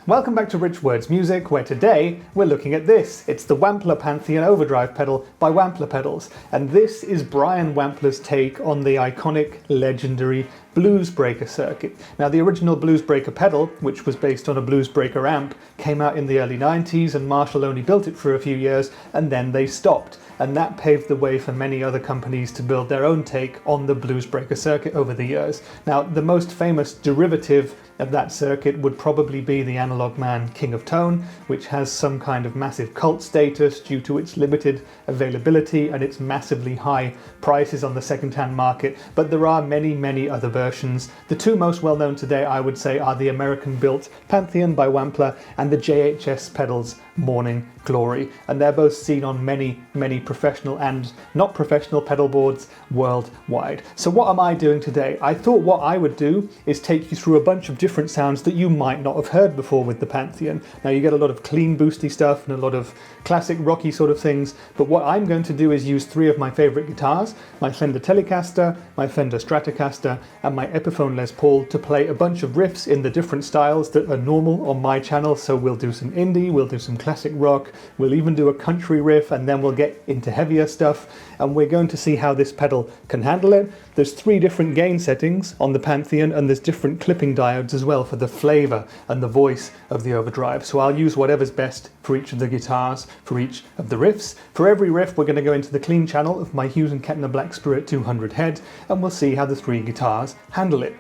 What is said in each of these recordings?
Welcome back to Rich Words Music, where today we're looking at this. It's the Wampler Pantheon Overdrive pedal by Wampler Pedals, and this is Brian Wampler's take on the iconic, legendary Bluesbreaker circuit. Now, the original Bluesbreaker pedal, which was based on a Bluesbreaker amp, came out in the early 90s, and Marshall only built it for a few years, and then they stopped. And that paved the way for many other companies to build their own take on the Bluesbreaker circuit over the years. Now, the most famous derivative of that circuit would probably be the AnalogMan King of Tone, which has some kind of massive cult status due to its limited availability and its massively high prices on the second-hand market, but there are many other versions. The two most well-known today, I would say, are the American-built Pantheon by Wampler and the JHS Pedals Morning Glory, and they're both seen on many professional and not professional pedal boards worldwide. So what am I doing today? I thought what I would do is take you through a bunch of different sounds that you might not have heard before with the Pantheon. Now, you get a lot of clean boosty stuff and a lot of classic rocky sort of things, but what I'm going to do is use three of my favorite guitars, my Fender Telecaster, my Fender Stratocaster, and my Epiphone Les Paul, to play a bunch of riffs in the different styles that are normal on my channel. So we'll do some indie, we'll do some classic rock, we'll even do a country riff, and then we'll get into heavier stuff, and we're going to see how this pedal can handle it. There's three different gain settings on the Pantheon, and there's different clipping diodes as well for the flavour and the voice of the overdrive. So I'll use whatever's best for each of the guitars, for each of the riffs. For every riff, we're going to go into the clean channel of my Hughes & Kettner Black Spirit 200 head, and we'll see how the three guitars handle it.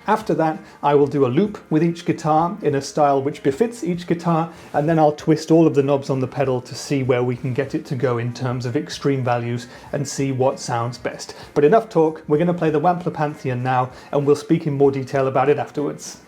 After that, I will do a loop with each guitar in a style which befits each guitar, and then I'll twist all of the knobs on the pedal to see where we can get it to go in terms of extreme values and see what sounds best. But enough talk, we're going to play the Wampler Pantheon now, and we'll speak in more detail about it afterwards.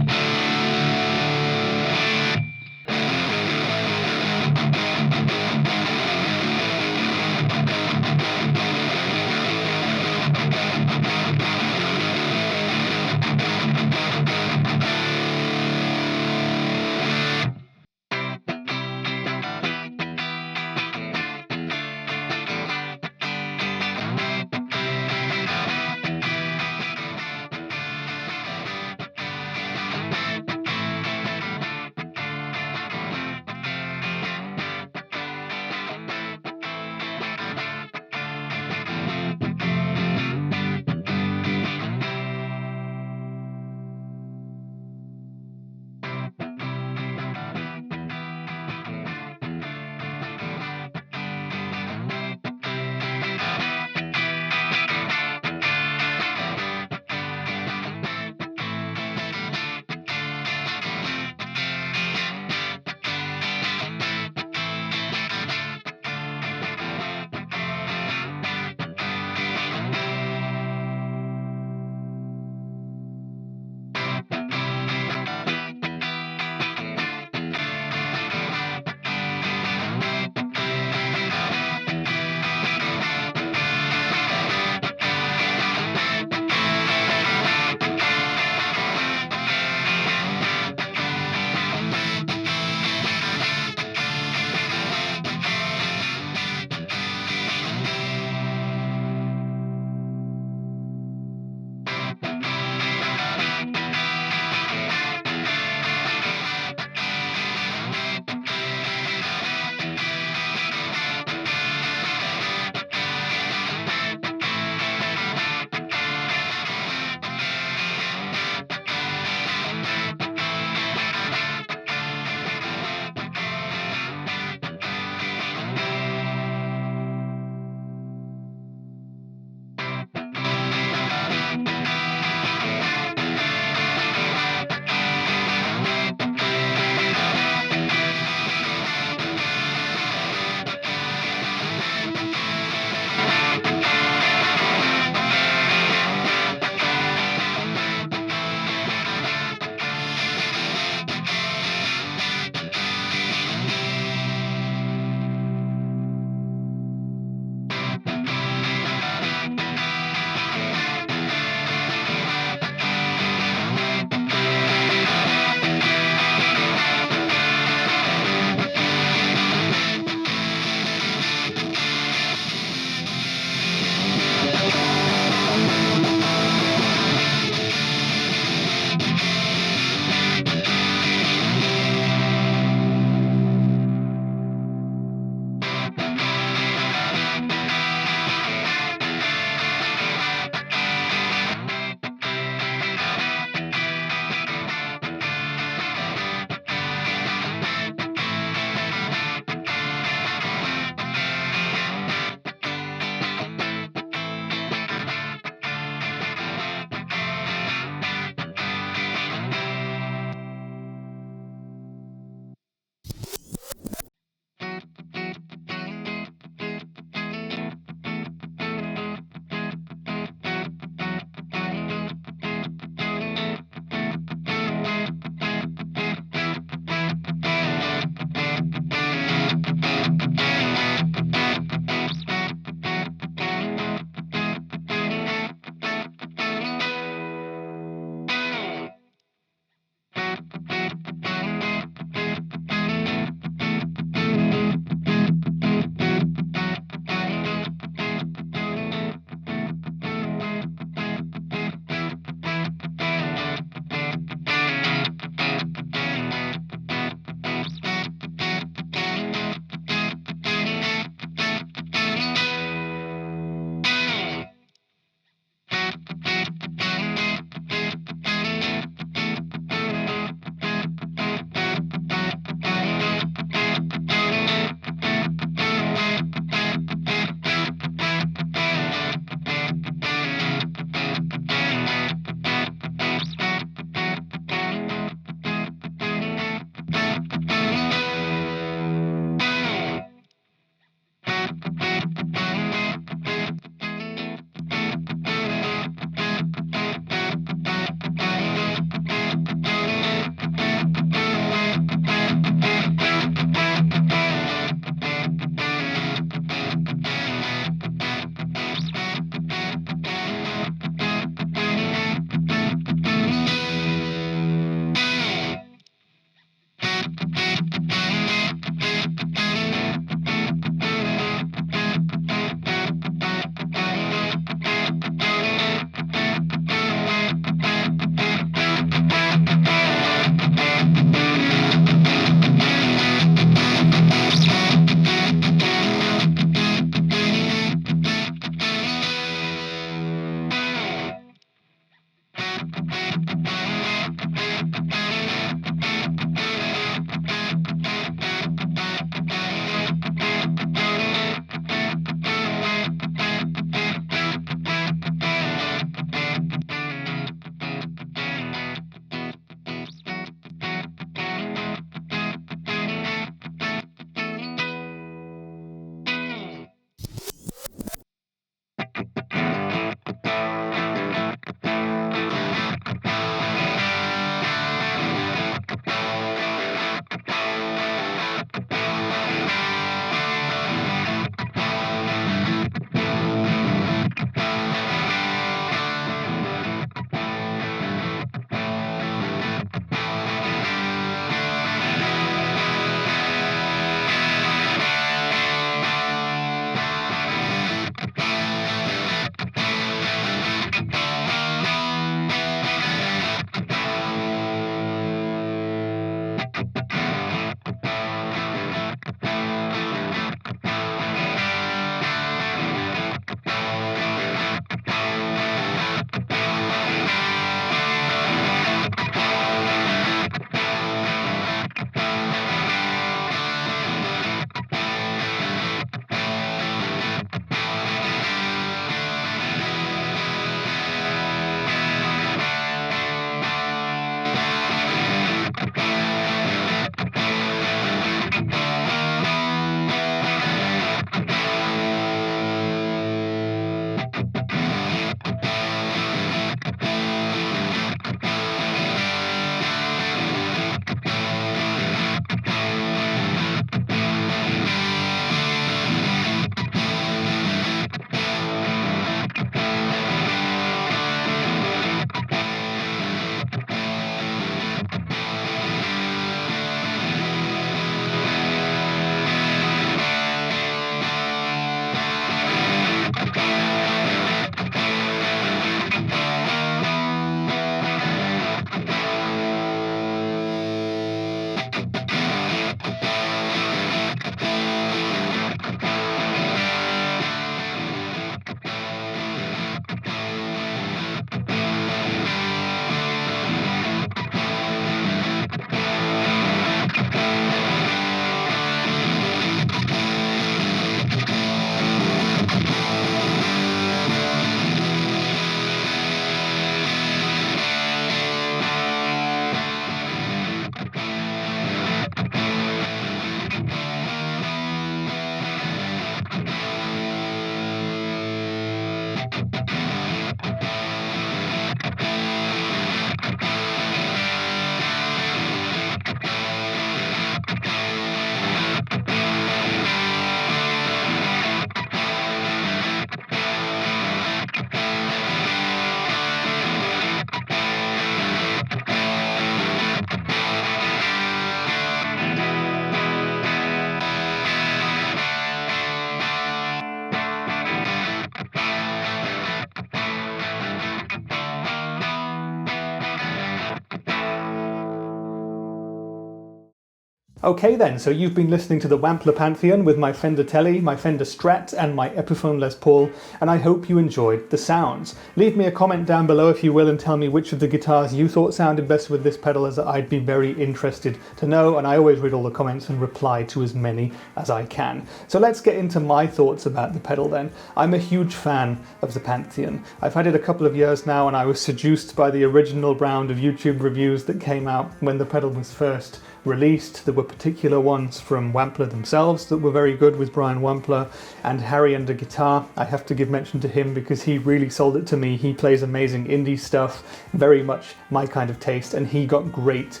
Okay then, so you've been listening to the Wampler Pantheon with my Fender Tele, my Fender Strat and my Epiphone Les Paul, and I hope you enjoyed the sounds. Leave me a comment down below if you will and tell me which of the guitars you thought sounded best with this pedal, as I'd be very interested to know, and I always read all the comments and reply to as many as I can. So let's get into my thoughts about the pedal then. I'm a huge fan of the Pantheon. I've had it a couple of years now and I was seduced by the original round of YouTube reviews that came out when the pedal was first released. There were particular ones from Wampler themselves that were very good with Brian Wampler, and Harry under guitar. I have to give mention to him because he really sold it to me. He plays amazing indie stuff, very much my kind of taste, and he got great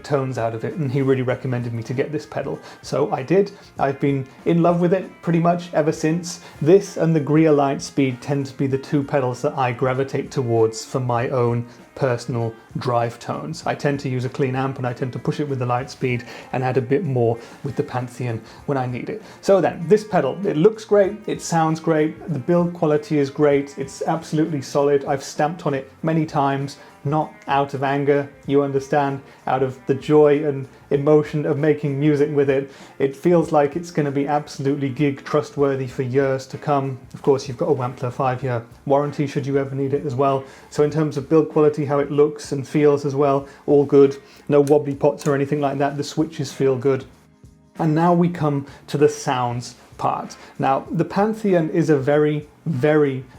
tones out of it, and he really recommended me to get this pedal. So I did. I've been in love with it pretty much ever since. This and the Greer Lightspeed tend to be the two pedals that I gravitate towards for my own personal drive tones. I tend to use a clean amp and I tend to push it with the Lightspeed and add a bit more with the Pantheon when I need it. So then, this pedal, it looks great, it sounds great, the build quality is great, it's absolutely solid. I've stamped on it many times, not out of anger, you understand, out of the joy and emotion of making music with it. It feels like it's going to be absolutely gig trustworthy for years to come. Of course, you've got a Wampler 5-year warranty should you ever need it as well. So in terms of build quality, how it looks and feels as well, all good. No wobbly pots or anything like that. The switches feel good. And now we come to the sounds part. Now, the Pantheon is a very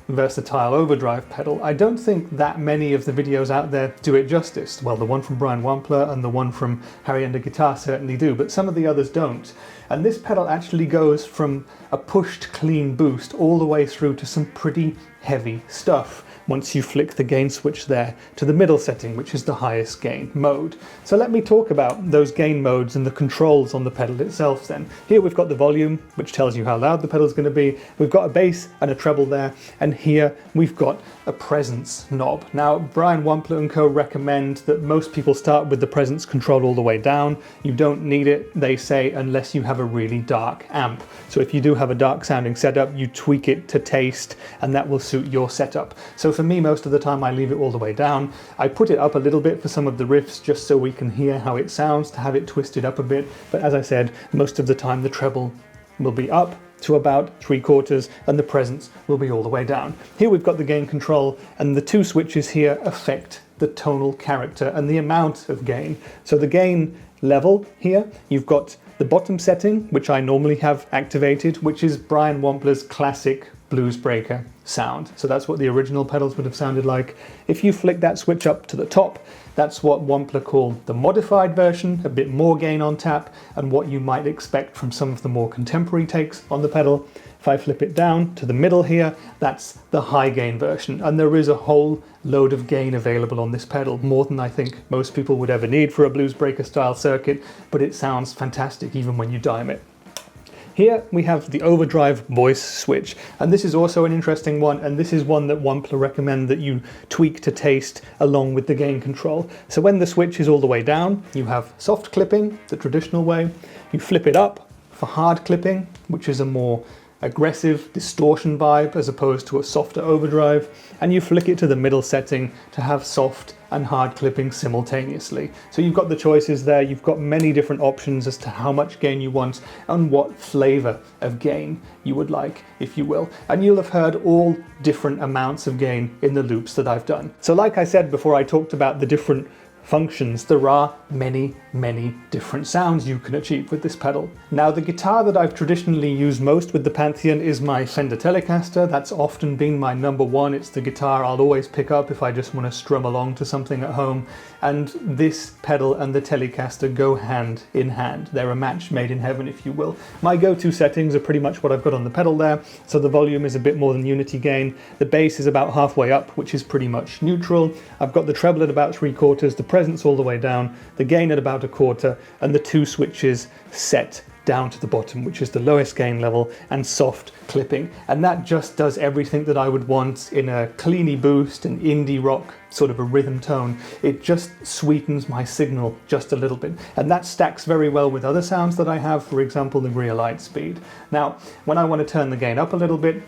versatile overdrive pedal. I don't think that many of the videos out there do it justice. Well, the one from Brian Wampler and the one from Harry under guitar certainly do, but some of the others don't. And this pedal actually goes from a pushed clean boost all the way through to some pretty heavy stuff once you flick the gain switch there to the middle setting, which is the highest gain mode. So let me talk about those gain modes and the controls on the pedal itself then. Here we've got the volume, which tells you how loud the pedal is going to be. We've got a bass and a treble there, and here we've got a presence knob. Now, Brian Wampler and co recommend that most people start with the presence control all the way down. You don't need it, they say, unless you have a really dark amp. So if you do have a dark sounding setup, you tweak it to taste, and that will suit your setup. So for me, most of the time I leave it all the way down. I put it up a little bit for some of the riffs just so we can hear how it sounds, to have it twisted up a bit. But as I said, most of the time the treble will be up to about 3/4 and the presence will be all the way down. Here we've got the gain control, and the two switches here affect the tonal character and the amount of gain. So the gain level here, you've got the bottom setting, which I normally have activated, which is Brian Wampler's classic Bluesbreaker sound. So that's what the original pedals would have sounded like. If you flick that switch up to the top, that's what Wampler called the modified version, a bit more gain on tap, and what you might expect from some of the more contemporary takes on the pedal. If I flip it down to the middle here, that's the high gain version, and there is a whole load of gain available on this pedal, more than I think most people would ever need for a Bluesbreaker style circuit, but it sounds fantastic even when you dime it. Here we have the overdrive voice switch, and this is also an interesting one, and this is one that Wampler recommend that you tweak to taste along with the gain control. So when the switch is all the way down, you have soft clipping, the traditional way. You flip it up for hard clipping, which is a more aggressive distortion vibe as opposed to a softer overdrive, and you flick it to the middle setting to have soft and hard clipping simultaneously. So you've got the choices there, you've got many different options as to how much gain you want and what flavor of gain you would like, if you will. And you'll have heard all different amounts of gain in the loops that I've done. So like I said before I talked about the different functions, there are many different sounds you can achieve with this pedal. Now, the guitar that I've traditionally used most with the Pantheon is my Fender Telecaster. That's often been my number one. It's the guitar I'll always pick up if I just want to strum along to something at home. And this pedal and the Telecaster go hand in hand. They're a match made in heaven, if you will. My go-to settings are pretty much what I've got on the pedal there. So the volume is a bit more than unity gain. The bass is about halfway up, which is pretty much neutral. I've got the treble at about 3/4, the presence all the way down, the gain at about 1/4, and the two switches set down to the bottom, which is the lowest gain level, and soft clipping. And that just does everything that I would want in a cleany boost, an indie rock sort of a rhythm tone. It just sweetens my signal just a little bit. And that stacks very well with other sounds that I have, for example, the Greer Lightspeed. Now, when I want to turn the gain up a little bit,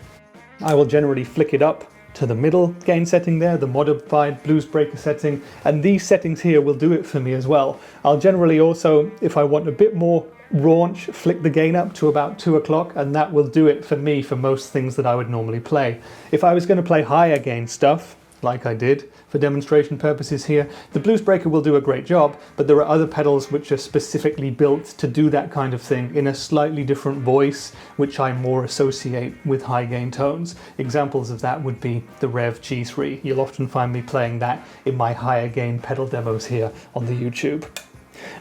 I will generally flick it up to the middle gain setting there, the modified Bluesbreaker setting, and these settings here will do it for me as well. I'll generally also, if I want a bit more raunch, flick the gain up to about 2 o'clock, and that will do it for me for most things that I would normally play. If I was going to play higher gain stuff, like I did for demonstration purposes here, the Bluesbreaker will do a great job, but there are other pedals which are specifically built to do that kind of thing in a slightly different voice, which I more associate with high gain tones. Examples of that would be the Rev G3. You'll often find me playing that in my higher gain pedal demos here on the YouTube.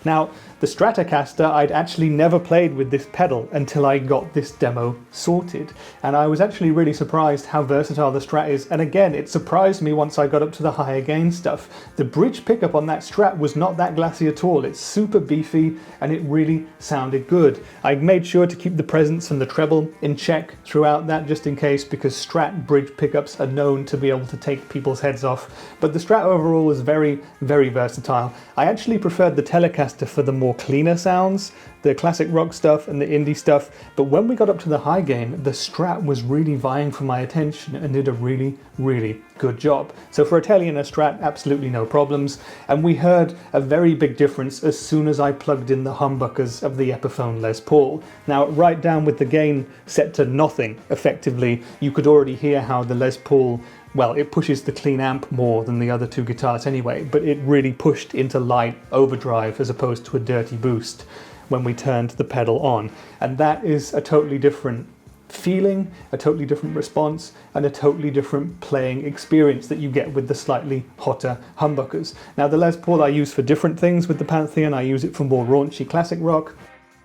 Now, the Stratocaster, I'd actually never played with this pedal until I got this demo sorted, and I was actually really surprised how versatile the Strat is, and again, it surprised me once I got up to the higher gain stuff. The bridge pickup on that Strat was not that glassy at all. It's super beefy, and it really sounded good. I made sure to keep the presence and the treble in check throughout that, just in case, because Strat bridge pickups are known to be able to take people's heads off, but the Strat overall was very, very versatile. I actually preferred the Telecaster for the more cleaner sounds, the classic rock stuff and the indie stuff, but when we got up to the high gain, the Strat was really vying for my attention and did a really, really good job. So for a Tele and a Strat, absolutely no problems, and we heard a very big difference as soon as I plugged in the humbuckers of the Epiphone Les Paul. Now, right down with the gain set to nothing, effectively, you could already hear how the Les Paul, well, it pushes the clean amp more than the other two guitars anyway, but it really pushed into light overdrive as opposed to a dirty boost when we turned the pedal on. And that is a totally different feeling, a totally different response, and a totally different playing experience that you get with the slightly hotter humbuckers. Now, the Les Paul I use for different things with the Pantheon. I use it for more raunchy classic rock.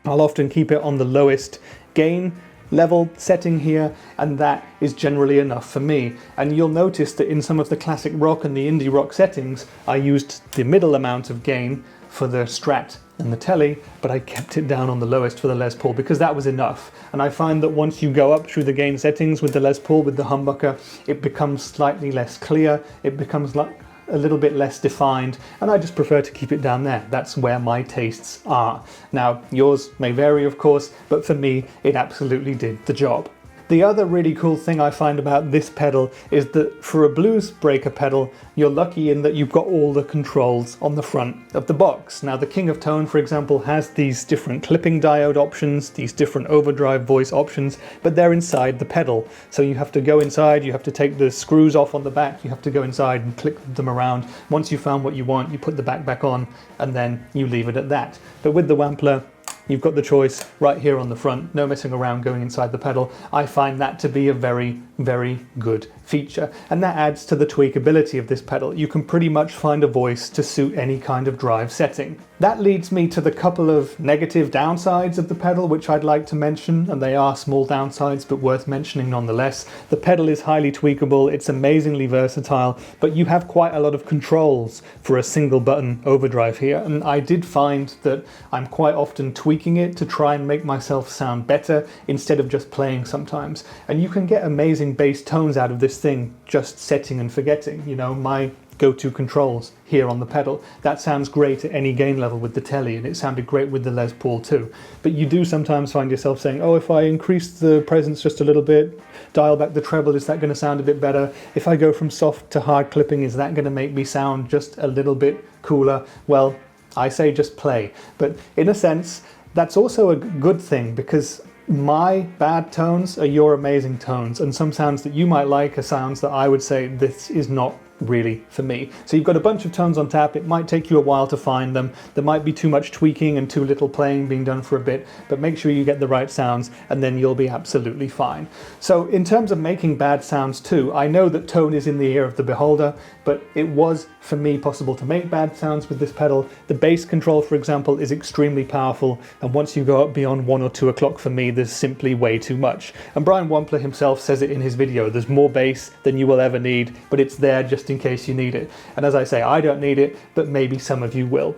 I'll often keep it on the lowest gain level setting here, and that is generally enough for me. And you'll notice that in some of the classic rock and the indie rock settings, I used the middle amount of gain for the Strat and the Tele, but I kept it down on the lowest for the Les Paul because that was enough. And I find that once you go up through the gain settings with the Les Paul, with the humbucker, it becomes slightly less clear, it becomes like a little bit less defined, and I just prefer to keep it down there. That's where my tastes are. Now, yours may vary, of course, but for me, it absolutely did the job. The other really cool thing I find about this pedal is that for a Bluesbreaker pedal, you're lucky in that you've got all the controls on the front of the box. Now, the King of Tone, for example, has these different clipping diode options, these different overdrive voice options, but they're inside the pedal. So you have to go inside, you have to take the screws off on the back, you have to go inside and click them around. Once you've found what you want, you put the back on, and then you leave it at that. But with the Wampler, you've got the choice right here on the front, no messing around going inside the pedal. I find that to be a very, very good feature, and that adds to the tweakability of this pedal. You can pretty much find a voice to suit any kind of drive setting. That leads me to the couple of negative downsides of the pedal which I'd like to mention, and they are small downsides but worth mentioning nonetheless. The pedal is highly tweakable, it's amazingly versatile, but you have quite a lot of controls for a single button overdrive here, and I did find that I'm quite often tweaking it to try and make myself sound better instead of just playing sometimes. And you can get amazing bass tones out of this thing just setting and forgetting. You know, my go-to controls here on the pedal. That sounds great at any gain level with the Tele, and it sounded great with the Les Paul too. But you do sometimes find yourself saying, oh, if I increase the presence just a little bit, dial back the treble, is that going to sound a bit better? If I go from soft to hard clipping, is that going to make me sound just a little bit cooler? Well, I say just play. But in a sense, that's also a good thing, because my bad tones are your amazing tones, and some sounds that you might like are sounds that I would say this is not really for me. So you've got a bunch of tones on tap. It might take you a while to find them. There might be too much tweaking and too little playing being done for a bit, but make sure you get the right sounds and then you'll be absolutely fine. So in terms of making bad sounds too, I know that tone is in the ear of the beholder, but it was for me possible to make bad sounds with this pedal. The bass control, for example, is extremely powerful, and once you go up beyond 1 or 2 o'clock, for me there's simply way too much. And Brian Wampler himself says it in his video, there's more bass than you will ever need, but it's there just in case you need it. And as I say, I don't need it, but maybe some of you will.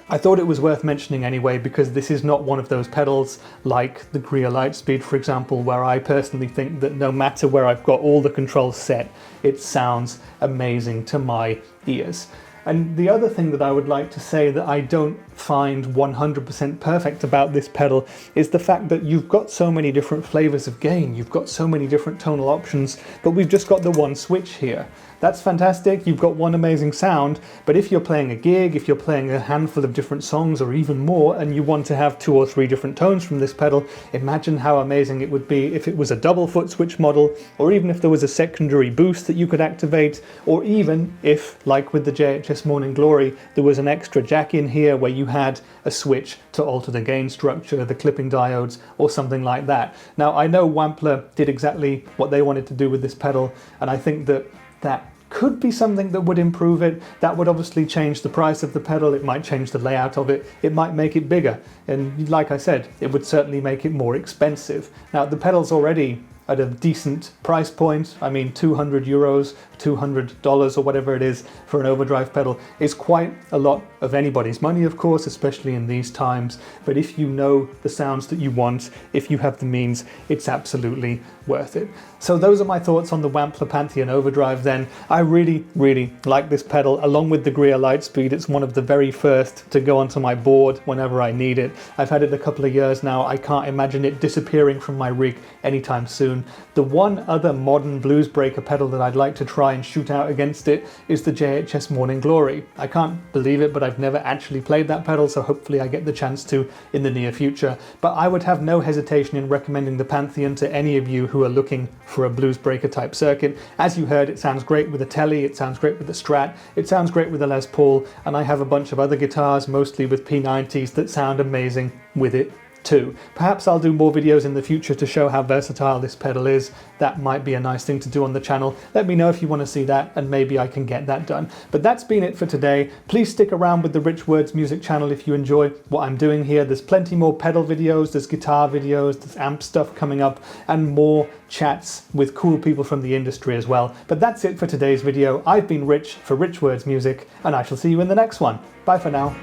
I thought it was worth mentioning anyway, because this is not one of those pedals like the Greer Lightspeed, for example, where I personally think that no matter where I've got all the controls set, it sounds amazing to my ears. And the other thing that I would like to say that I don't find 100% perfect about this pedal is the fact that you've got so many different flavors of gain, you've got so many different tonal options, but we've just got the one switch here. That's fantastic, you've got one amazing sound, but if you're playing a gig, if you're playing a handful of different songs or even more, and you want to have 2 or 3 different tones from this pedal, imagine how amazing it would be if it was a double foot switch model, or even if there was a secondary boost that you could activate, or even if, like with the JHS Morning Glory, there was an extra jack in here where you had a switch to alter the gain structure, the clipping diodes, or something like that. Now, I know Wampler did exactly what they wanted to do with this pedal, and I think that could be something that would improve it. That would obviously change the price of the pedal, it might change the layout of it, it might make it bigger, and like I said, it would certainly make it more expensive. Now, the pedal's already at a decent price point. I mean, €200, $200 or whatever it is for an overdrive pedal is quite a lot of anybody's money, of course, especially in these times. But if you know the sounds that you want, if you have the means, it's absolutely worth it. So those are my thoughts on the Wampler Pantheon Overdrive then. I really, really like this pedal, along with the Greer Lightspeed. It's one of the very first to go onto my board whenever I need it. I've had it a couple of years now. I can't imagine it disappearing from my rig anytime soon. The one other modern Bluesbreaker pedal that I'd like to try and shoot out against it is the JHS Morning Glory. I can't believe it, but I've never actually played that pedal, so hopefully I get the chance to in the near future. But I would have no hesitation in recommending the Pantheon to any of you who are looking for a Bluesbreaker type circuit. As you heard, it sounds great with the Tele, it sounds great with the Strat, it sounds great with the Les Paul, and I have a bunch of other guitars, mostly with P90s, that sound amazing with it too. Perhaps I'll do more videos in the future to show how versatile this pedal is. That might be a nice thing to do on the channel. Let me know if you want to see that, and maybe I can get that done. But that's been it for today. Please stick around with the Rich Words Music channel if you enjoy what I'm doing here. There's plenty more pedal videos, there's guitar videos, there's amp stuff coming up, and more chats with cool people from the industry as well. But that's it for today's video. I've been Rich for Rich Words Music, and I shall see you in the next one. Bye for now.